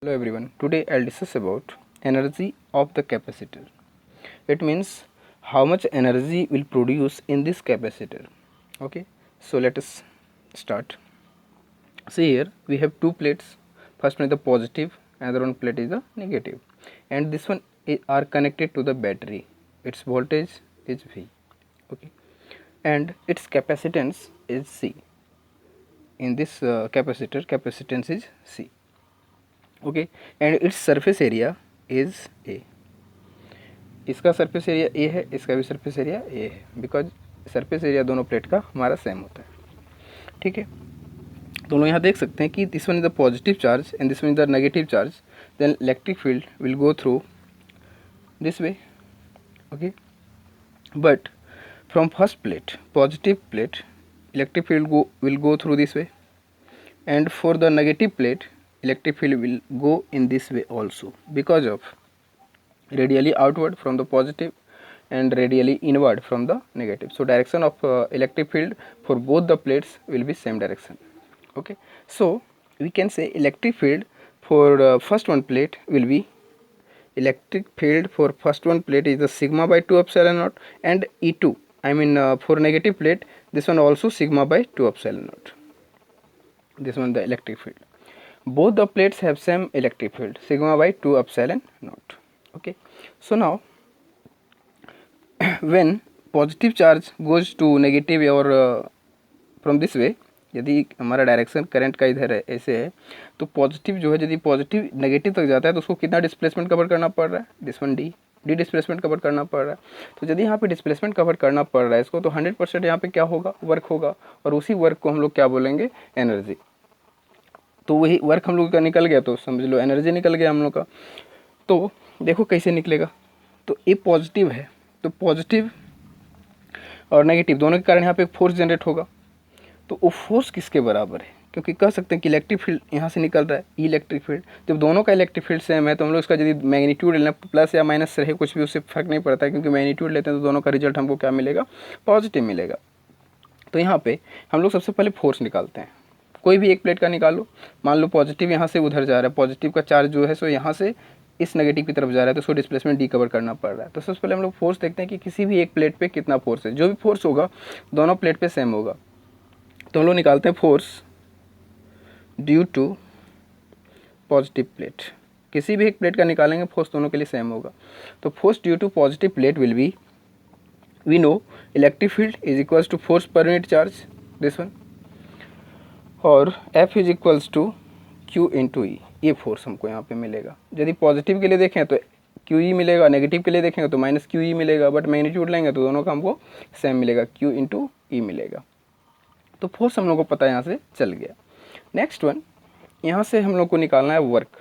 Hello everyone. Today I'll discuss about energy of the capacitor. It means how much energy will produce in this capacitor. Okay. So let us start. See here we have two plates. First one is the positive, another one plate is the negative, and this one are connected to the battery. Its voltage is V. Okay, and its capacitance is C. In this capacitor, capacitance is C. Okay and its surface area is a. इसका surface area A है, इसका भी surface area A है, because surface area दोनों plate का हमारा same होता है. ठीक है, दोनों यहाँ देख सकते हैं कि this one is the positive charge and this one is the negative charge. Then electric field will go through this way. Okay, but from first plate, positive plate, electric field will go through this way, and for the negative plate electric field will go in this way also, because of radially outward from the positive and radially inward from the negative. So direction of electric field for both the plates will be same direction. Okay, so we can say electric field for first one plate will be, electric field for first one plate is the sigma by 2 epsilon naught, and E2, I mean for negative plate this one also sigma by 2 epsilon naught. This one the electric field. Both the plates have same electric field, sigma by 2 epsilon naught. Okay, so now when positive charge goes to negative or from this way, यदि हमारा direction current का इधर है, ऐसे है, तो positive जो है यदि पॉजिटिव नेगेटिव तक जाता है तो उसको कितना डिस्प्लेसमेंट कवर करना पड़ रहा है, this one D displacement cover करना पड़ रहा है. तो यदि यहाँ पे डिस्प्लेसमेंट कवर करना पड़ रहा है इसको, तो 100% यहाँ पे क्या होगा, वर्क होगा, और उसी वर्क को हम लोग क्या बोलेंगे, एनर्जी. तो वही वर्क हम लोग का निकल गया तो समझ लो एनर्जी निकल गया हम लोग का. तो देखो कैसे निकलेगा, तो ए पॉजिटिव है तो पॉजिटिव और नेगेटिव दोनों के कारण यहाँ पे फोर्स जनरेट होगा. तो वो फोर्स किसके बराबर है, क्योंकि कह सकते हैं कि इलेक्ट्रिक फील्ड यहाँ से निकल रहा है, ई इलेक्ट्रिक फील्ड. जब दोनों का इलेक्ट्रिक फील्ड सेम है तो हम लोग इसका यदि मैग्नीट्यूड लेना, प्लस या माइनस रहे कुछ भी, उससे फर्क नहीं पड़ता है, क्योंकि मैग्नीट्यूड लेते हैं तो दोनों का रिजल्ट हमको क्या मिलेगा, पॉजिटिव मिलेगा. तो यहाँ पे हम लोग सबसे पहले फोर्स निकालते हैं. कोई भी एक प्लेट का निकालो, मान लो पॉजिटिव यहाँ से उधर जा रहा है, पॉजिटिव का चार्ज जो है सो यहाँ से इस नेगेटिव की तरफ जा रहा है, तो उसको डिस्प्लेसमेंट डी कवर करना पड़ रहा है. तो सबसे पहले हम लोग फोर्स देखते हैं कि किसी भी एक प्लेट पे कितना फोर्स है. जो भी फोर्स होगा दोनों प्लेट पे सेम होगा. तो हम लोग निकालते हैं force due to positive plate. किसी भी एक प्लेट का निकालेंगे फोर्स दोनों के लिए सेम होगा. तो force due to positive plate will be, we know electric field is equals to force per unit charge, this one, और F is equals to Q into E. ये फोर्स हमको यहाँ पे मिलेगा. यदि पॉजिटिव के लिए देखें तो QE मिलेगा, नेगेटिव के लिए देखेंगे तो माइनस QE मिलेगा, बट मैग्नीट्यूड लेंगे तो दोनों का हमको सेम मिलेगा, Q इंटू ई मिलेगा. तो फोर्स हम लोग को पता है, यहाँ से चल गया. नेक्स्ट वन, यहाँ से हम लोग को निकालना है वर्क.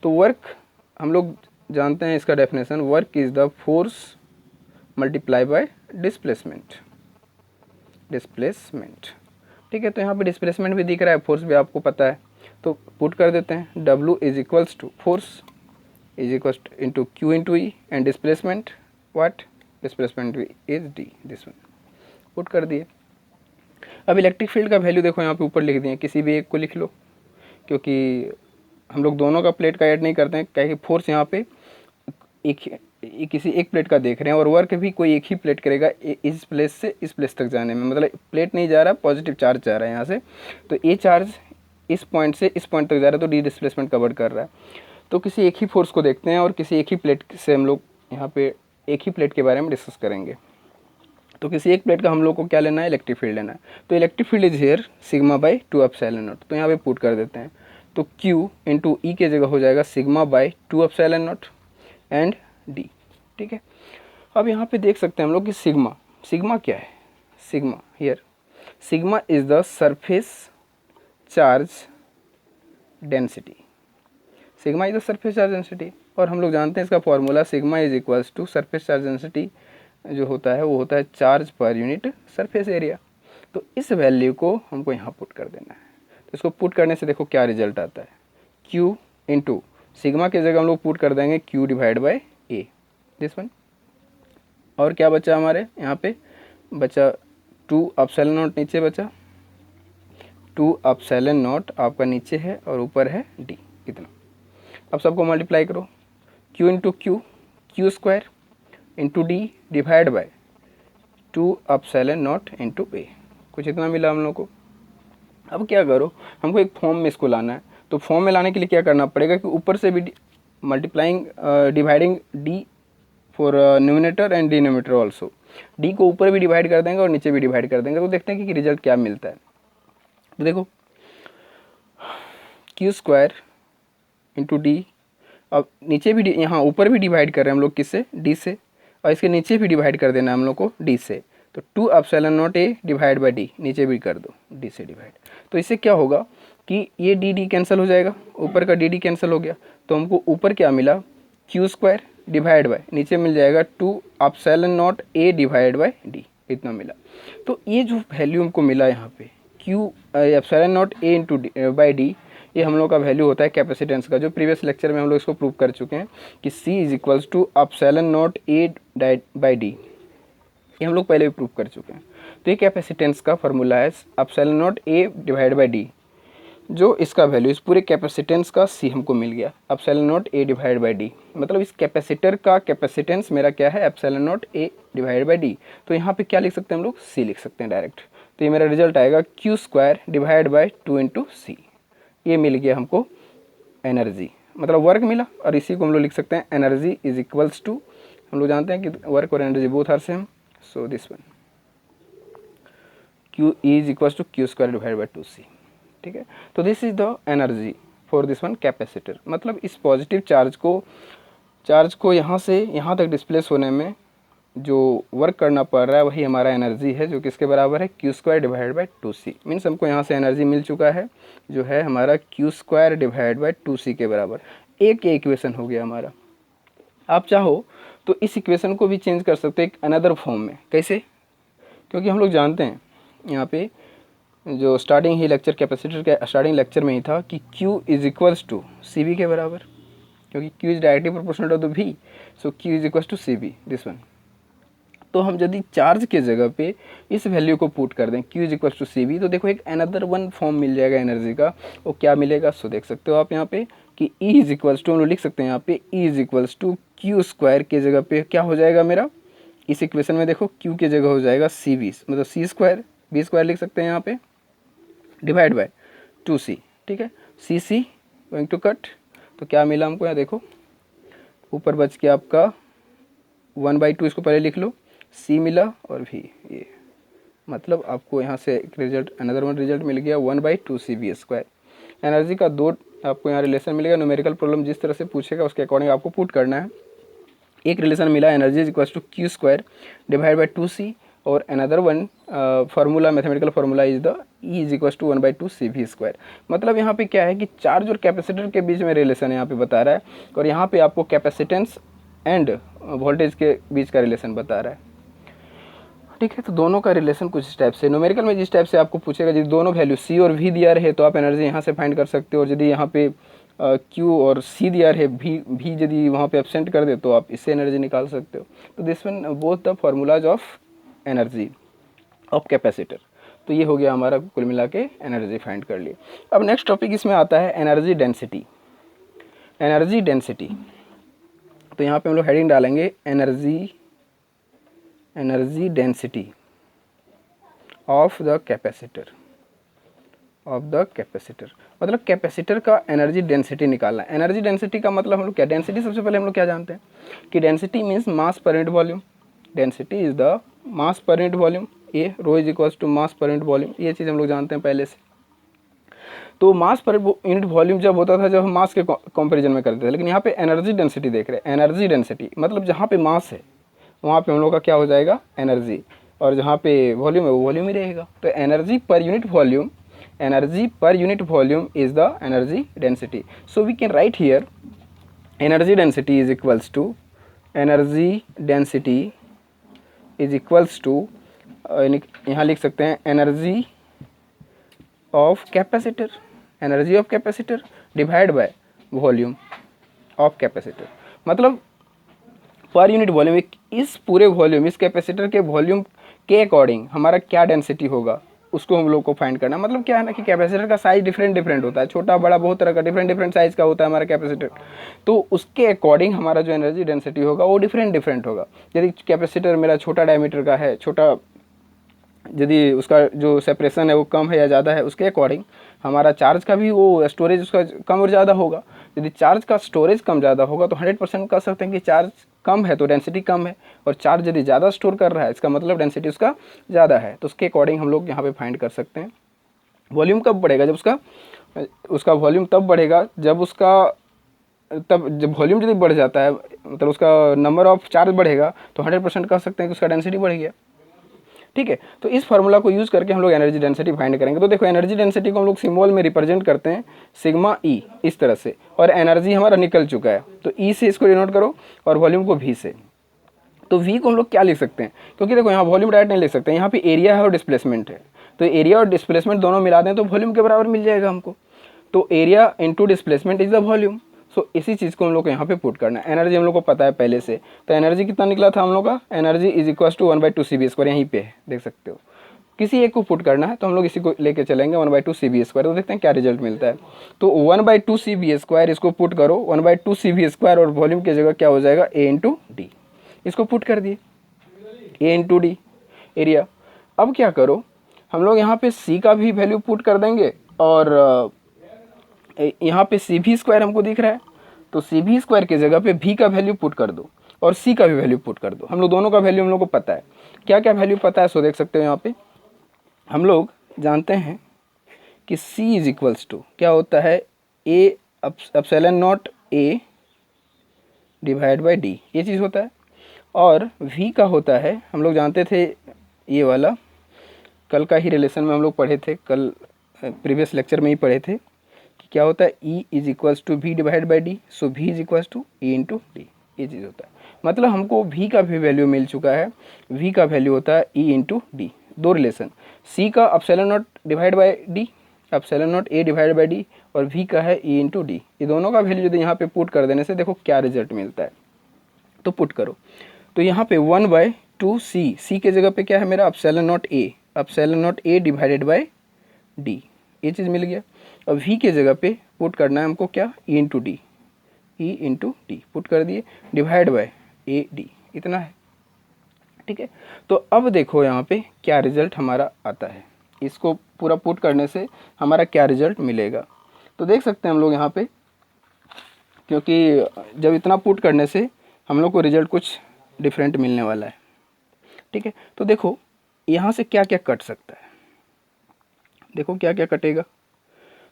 तो वर्क हम लोग जानते हैं इसका definition, work is the force multiply by displacement. ठीक है, तो यहाँ पे डिस्प्लेसमेंट भी दिख रहा है, फोर्स भी आपको पता है, तो पुट कर देते हैं. W is equals to force is equals to into Q into E, and displacement what, displacement is D, this one put कर दिए. अब इलेक्ट्रिक फील्ड का वैल्यू देखो यहाँ पे ऊपर लिख दिए, किसी भी एक को लिख लो, क्योंकि हम लोग दोनों का प्लेट का ऐड नहीं करते हैं, क्या कि फोर्स यहाँ पे किसी एक प्लेट का देख रहे हैं, और वर्क भी कोई एक ही प्लेट करेगा इस प्लेस से इस प्लेस तक जाने में. मतलब प्लेट नहीं जा रहा, पॉजिटिव चार्ज जा रहा है यहाँ से, तो ए चार्ज इस पॉइंट से इस पॉइंट तक जा रहा है, तो डी डिस्प्लेसमेंट कवर कर रहा है. तो किसी एक ही फोर्स को देखते हैं और किसी एक ही प्लेट से हम लोग यहाँ पे एक ही प्लेट के बारे में डिस्कस करेंगे. तो किसी एक प्लेट का हम लोग को क्या लेना है, इलेक्ट्रिक फील्ड लेना है. तो electric field is here sigma by 2 epsilon not. तो यहाँ पे पुट कर देते हैं, तो Q इंटू ई के जगह हो जाएगा sigma by 2 epsilon not and D. ठीक है, अब यहाँ पे देख सकते हैं हम लोग कि सिग्मा क्या है, sigma here, sigma is the surface charge density. Sigma is the surface charge density, और हम लोग जानते हैं इसका formula, sigma is equals to surface charge density जो होता है वो होता है charge per unit surface area. तो इस वैल्यू को हमको यहाँ पुट कर देना है. तो इसको पुट करने से देखो क्या रिजल्ट आता है, Q इंटू सिग्मा की जगह हम लोग पुट कर देंगे Q divide by A, this one. और क्या बचा हमारे यहाँ पे, बचा 2 एप्सिलॉन नॉट, नीचे बचा 2 एप्सिलॉन नॉट आपका नीचे है और ऊपर है D, इतना. अब सबको मल्टीप्लाई करो, Q into Q, Q square into D divide by 2 epsilon not into A, कुछ इतना मिला हम लोग को। अब क्या करो, हमको एक फॉर्म में इसको लाना है, तो फॉर्म में लाने के लिए क्या करना पड़ेगा कि ऊपर से भी multiplying dividing D for numerator and denominator also, D को ऊपर भी डिवाइड कर देंगे और नीचे भी डिवाइड कर देंगे, तो देखते हैं कि रिजल्ट क्या मिलता है। तो देखो क्यू स्क्वायर इंटू डी, अब नीचे भी यहाँ ऊपर भी डिवाइड कर रहे हैं हम लोग किससे, डी से, और इसके नीचे भी डिवाइड कर देना है हम लोग को डी से, तो 2 epsilon naught A divide by D, नीचे भी कर दो डी से डिवाइड। तो इससे क्या होगा कि ये डी डी कैंसिल हो जाएगा, ऊपर का डी डी कैंसिल हो गया, तो हमको ऊपर क्या मिला, क्यू स्क्वायर डिवाइड बाय, नीचे मिल जाएगा 2 epsilon naught A divide by D, इतना मिला। तो ये जो वैल्यू हमको मिला यहाँ पे Q epsilon naught A into by D, ये हम लोग का वैल्यू होता है कैपेसिटेंस का, जो प्रीवियस लेक्चर में हम लोग इसको प्रूव कर चुके हैं कि C is equals to epsilon naught A by D, ये हम लोग पहले भी प्रूव कर चुके हैं। तो ये कैपेसिटेंस का फॉर्मूला है epsilon naught A divide by D, जो इसका वैल्यू इस पूरे कैपेसिटेंस का C हमको मिल गया epsilon naught A divide by D, मतलब इस कैपेसिटर का कैपेसिटेंस मेरा क्या है, epsilon naught A divide by D. तो यहाँ पे क्या लिख सकते हैं हम लोग, C लिख सकते हैं डायरेक्ट। तो ये मेरा रिजल्ट आएगा Q square divide by 2 into C, ये मिल गया हमको एनर्जी, मतलब वर्क मिला, और इसी को हम लोग लिख सकते हैं एनर्जी इज इक्वल्स टू, हम लोग जानते हैं कि वर्क और energy both are same, so this one Q is equals to Q square divide by 2c, ठीक है। तो this is the energy for this one capacitor, मतलब इस पॉजिटिव चार्ज को यहाँ से यहाँ तक डिस्प्लेस होने में जो वर्क करना पड़ रहा है वही हमारा एनर्जी है, जो किसके बराबर है, Q square divide by 2c। Means हमको यहाँ से एनर्जी मिल चुका है जो है हमारा Q square divide by 2c के बराबर। एक ये इक्वेशन हो गया हमारा। आप चाहो तो इस इक्वेशन को भी चेंज कर सकते हैं एक अनदर फॉर्म में, कैसे, क्योंकि हम लोग जानते हैं यहाँ पे जो स्टार्टिंग ही लेक्चर कैपेसिटर के स्टार्टिंग लेक्चर में ही था कि Q is equals to C V के बराबर, क्योंकि Q is directly proportional to the V, so Q is equals to C V, this one. तो हम यदि चार्ज के जगह पे इस वैल्यू को पुट कर दें Q is equals to C V, तो देखो एक अनदर वन फॉर्म मिल जाएगा एनर्जी का, वो क्या मिलेगा, सो देख सकते हो आप यहाँ पे कि E इज इक्वल्स टू, हम लोग लिख सकते हैं यहाँ पे E is equals to Q square के जगह पे क्या हो जाएगा मेरा, इस इक्वेशन में देखो Q के जगह हो जाएगा सी बी, मतलब सी स्क्वायर बी स्क्वायर लिख सकते हैं यहाँ पे डिवाइड बाय 2c, ठीक है। सी सी गोइंग टू कट, तो क्या मिला हमको यहाँ देखो, ऊपर बच के आपका 1/2, इसको पहले लिख लो, c मिला और v, ये मतलब आपको यहाँ से एक रिजल्ट अनदर वन रिजल्ट मिल गया 1/2cv स्क्वायर। एनर्जी का दो आपको यहाँ रिलेशन मिलेगा, न्यूमेरिकल प्रॉब्लम जिस तरह से पूछेगा उसके अकॉर्डिंग आपको पुट करना है। एक रिलेशन मिला energy is equals to Q square divide by 2c, और another one formula mathematical formula is the E is equals to 1/2cv square. मतलब यहाँ पे क्या है कि चार्ज और कैपेसिटर के बीच में रिलेशन यहाँ पे बता रहा है, और यहाँ पे आपको कैपेसिटेंस एंड वोल्टेज के बीच का रिलेशन बता रहा है, ठीक है। तो दोनों का रिलेशन कुछ इस टाइप से, न्यूमेरिकल में जिस टाइप से आपको पूछेगा, यदि दोनों वैल्यू C और V दिया रहे तो आप एनर्जी यहाँ से फाइंड कर सकते हो, और यदि यहाँ पे Q और C दिया रहे, V यदि वहाँ पे एब्सेंट कर दे तो आप इससे एनर्जी निकाल सकते हो। तो this one both the formulas of energy of capacitor. तो ये हो गया हमारा कुल मिला के एनर्जी फाइंड कर लिए। अब नेक्स्ट टॉपिक इसमें आता है एनर्जी डेंसिटी। एनर्जी डेंसिटी, तो यहाँ पे हम लोग हेडिंग डालेंगे energy density of the capacitor, मतलब कैपेसिटर का एनर्जी डेंसिटी निकालना है। एनर्जी डेंसिटी का मतलब हम लोग क्या, डेंसिटी सबसे पहले हम लोग क्या जानते हैं कि density means mass per unit volume, density is the mass per unit volume, a rho is equals to mass per unit volume, ये चीज़ हम लोग जानते हैं पहले से। तो मास पर यूनिट वॉल्यूम जब होता था, जब हम मास के कंपैरिजन में करते थे, लेकिन यहाँ पे एनर्जी डेंसिटी देख रहे हैं। एनर्जी डेंसिटी मतलब जहाँ पे मास है वहाँ पे हम लोग का क्या हो जाएगा, एनर्जी, और जहाँ पे वॉल्यूम है वो वॉल्यूम ही रहेगा। तो energy per unit volume is the energy density. So we can write here energy density is equals to यहाँ लिख सकते हैं energy of capacitor divide by volume of capacitor. मतलब पर यूनिट वॉल्यूम, इस पूरे वॉल्यूम, इस कैपेसिटर के volume के अकॉर्डिंग हमारा क्या डेंसिटी होगा, उसको हम लोग को फाइंड करना। मतलब क्या है ना कि कैपेसिटर का साइज डिफरेंट डिफरेंट होता है, छोटा बड़ा बहुत तरह का डिफरेंट डिफरेंट साइज का होता है हमारा कैपेसिटर। तो उसके अकॉर्डिंग हमारा जो एनर्जी डेंसिटी होगा वो डिफरेंट डिफरेंट होगा। यदि कैपेसिटर मेरा छोटा डायमीटर का है, छोटा, यदि उसका जो सेपरेशन है वो कम है या ज़्यादा है, उसके अकॉर्डिंग हमारा चार्ज का भी वो स्टोरेज उसका कम और ज़्यादा होगा। यदि चार्ज का स्टोरेज कम ज़्यादा होगा तो 100% कह सकते हैं कि चार्ज कम है तो डेंसिटी कम है, और चार्ज यदि ज़्यादा स्टोर कर रहा है इसका मतलब डेंसिटी उसका ज़्यादा है। तो उसके अकॉर्डिंग हम लोग यहाँ पे फाइंड कर सकते हैं। वॉल्यूम कब बढ़ेगा? जब उसका वॉल्यूम तब बढ़ेगा जब जब वॉल्यूम यदि बढ़ जाता है, मतलब उसका नंबर ऑफ चार्ज बढ़ेगा, तो 100% कह सकते हैं कि उसका डेंसिटी बढ़ गया। ठीक है, तो इस फार्मूला को यूज़ करके हम लोग एनर्जी डेंसिटी फाइंड करेंगे। तो देखो एनर्जी डेंसिटी को हम लोग सिंबल में रिप्रेजेंट करते हैं सिग्मा ई, इस तरह से, और एनर्जी हमारा निकल चुका है तो ई से इसको डिनोट करो और वॉल्यूम को वी से। तो वी को हम लोग क्या लिख सकते हैं, क्योंकि देखो यहाँ वॉल्यूम डायरेक्ट नहीं लिख सकते, यहाँ पे एरिया है और डिस्प्लेसमेंट है, तो एरिया और डिस्प्लेसमेंट दोनों मिला दें तो वॉल्यूम के बराबर मिल जाएगा हमको। तो area into displacement is the volume. So इसी चीज़ को हम लोग को यहाँ पे पुट करना है। एनर्जी हम लोग को पता है पहले से, तो एनर्जी कितना निकला था हम लोग का, energy is equal to 1/2 CV², यहीं पे है देख सकते हो। किसी एक को पुट करना है तो हम लोग इसी को लेके चलेंगे 1/2 CV², तो देखते हैं क्या रिजल्ट मिलता है। तो 1/2 CV², इसको पुट करो 1/2 CV² और वॉल्यूम की जगह क्या हो जाएगा A/D। इसको पुट कर दिए A/D एरिया। अब क्या करो, हम लोग यहाँ पे C का भी वैल्यू पुट कर देंगे, और यहाँ पे CV² हमको दिख रहा है, तो CV² की जगह पे V का वैल्यू पुट कर दो और C का भी वैल्यू पुट कर दो। हम लोग दोनों का वैल्यू हम लोग को पता है, क्या क्या वैल्यू पता है सो देख सकते हो। यहाँ पे हम लोग जानते हैं कि C इज इक्वल्स टू क्या होता है, A epsilon not A divide by D, ये चीज़ होता है। और V का होता है, हम लोग जानते थे ये वाला, कल का ही रिलेशन में हम लोग पढ़े थे, कल प्रीवियस लेक्चर में ही पढ़े थे कि क्या होता है E is equals to V divide by D, सो V is equals to E/D, ये चीज़ होता है। मतलब हमको V का भी वैल्यू मिल चुका है, V का वैल्यू होता है E/D। दो रिलेशन, C का epsilon not divide by D, epsilon not A divide by D, और V का है E/D। ये दोनों का वैल्यू यदि यहाँ पे पुट कर देने से देखो क्या रिजल्ट मिलता है। तो पुट करो, तो यहाँ पे 1/2 C के जगह पे क्या है मेरा epsilon not A divided by D, ये चीज़ मिल गया। अब V के जगह पे पुट करना है हमको क्या, E/D पुट कर दिए, डिवाइड बाय AD, इतना है। ठीक है, तो अब देखो यहाँ पे क्या रिजल्ट हमारा आता है, इसको पूरा पुट करने से हमारा क्या रिजल्ट मिलेगा। तो देख सकते हैं हम लोग यहाँ पे, क्योंकि जब इतना पुट करने से हम लोग को रिजल्ट कुछ डिफरेंट मिलने वाला है। ठीक है, तो देखो यहाँ से क्या क्या कट सकता है, देखो क्या क्या कटेगा।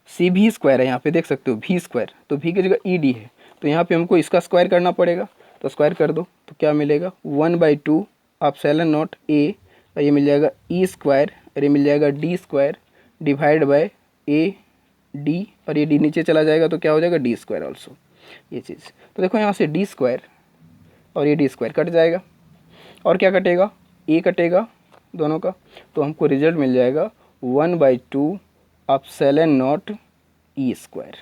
CV² है यहाँ पे देख सकते हो, V², तो V की जगह ED है, तो यहाँ पे हमको इसका स्क्वायर करना पड़ेगा, तो स्क्वायर कर दो तो क्या मिलेगा 1/2 एप्सिलॉन नॉट A, और ये मिल जाएगा E² और ये मिल जाएगा D² डिवाइड बाय AD, और ये D नीचे चला जाएगा तो क्या हो जाएगा D² ऑल्सो, ये चीज़। तो देखो यहाँ से D² और ये D² कट जाएगा, और क्या कटेगा, A कटेगा दोनों का, तो हमको रिजल्ट मिल जाएगा 1/2 एप्सिलॉन नॉट E²,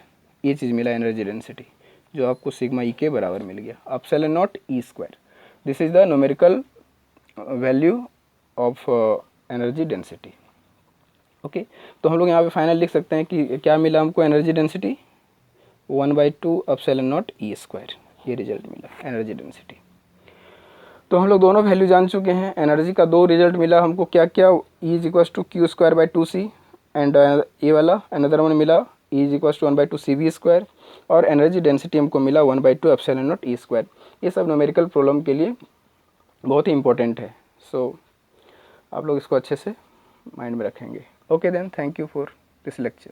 ये चीज़ मिला एनर्जी डेंसिटी, जो आपको सिग्मा E के बराबर मिल गया, epsilon not E²। This is the numerical value of energy density. Okay, तो हम लोग यहाँ पे फाइनल लिख सकते हैं कि क्या मिला हमको energy density, 1/2 epsilon not E², ये रिजल्ट मिला एनर्जी डेंसिटी। तो हम लोग दोनों वैल्यू जान चुके हैं। एनर्जी का दो रिजल्ट मिला हमको, क्या क्या, E is equal to Q²/2C, and ये वाला अनदर वन मिला E is equal to 1/2 CV², और एनर्जी डेंसिटी हमको मिला 1/2 एप्सिलॉन नॉट E²। ये सब न्यूमेरिकल प्रॉब्लम के लिए बहुत ही इंपॉर्टेंट है, सो आप लोग इसको अच्छे से माइंड में रखेंगे। Okay then, thank you for this lecture.